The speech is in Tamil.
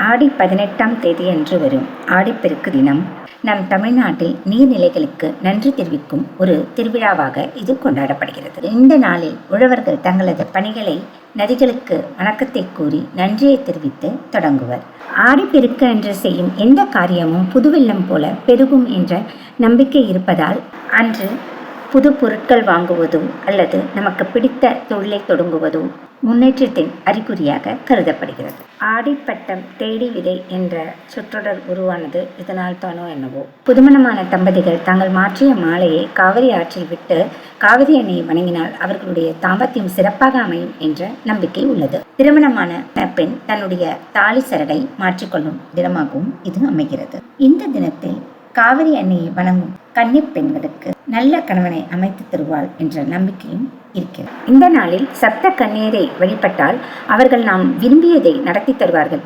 ஆடி 18ஆம் தேதியன்று வரும் ஆடிப்பெருக்கு தினம் நம் தமிழ்நாட்டில் நீர்நிலைகளுக்கு நன்றி தெரிவிக்கும் ஒரு திருவிழாவாக இது கொண்டாடப்படுகிறது. இந்த நாளில் உழவர்கள் தங்களது பணிகளை நதிகளுக்கு வணக்கத்தை கூறி நன்றியை தெரிவித்து தொடங்குவர். ஆடிப்பெருக்கு அன்று செய்யும் எந்த காரியமும் புதுவெள்ளம் போல பெருகும் என்ற நம்பிக்கை இருப்பதால் அன்று புது பொருட்கள் வாங்குவதோ அல்லது நமக்கு பிடித்த தொழிலை தொடங்குவதோ முன்னேற்றத்தின் அறிகுறியாக கருதப்படுகிறது. ஆடிப்பட்டம் தேடி விதை என்ற சொற்றொடர் உருவானது இதனால் தானோ என்னவோ. புதுமணமான தம்பதிகள் தாங்கள் மாற்றிய மாலையை காவிரி ஆற்றில் விட்டு காவிரி எண்ணெயை வணங்கினால் அவர்களுடைய தாம்பத்தியம் சிறப்பாக அமையும் என்ற நம்பிக்கை உள்ளது. திருமணமான பெண் தன்னுடைய தாலி சரடை மாற்றிக்கொள்ளும் தினமாகவும் இது அமைகிறது. இந்த தினத்தில் காவிரி எண்ணெயை வணங்கும் கன்னி பெண்களுக்கு நல்ல கணவனை அமைத்து தருவாள் என்ற நம்பிக்கையும் இருக்கிறது. இந்த நாளில் சப்த கன்னியரை வழிபட்டால் அவர்கள் நாம் விரும்பியதை நடத்தி தருவார்கள்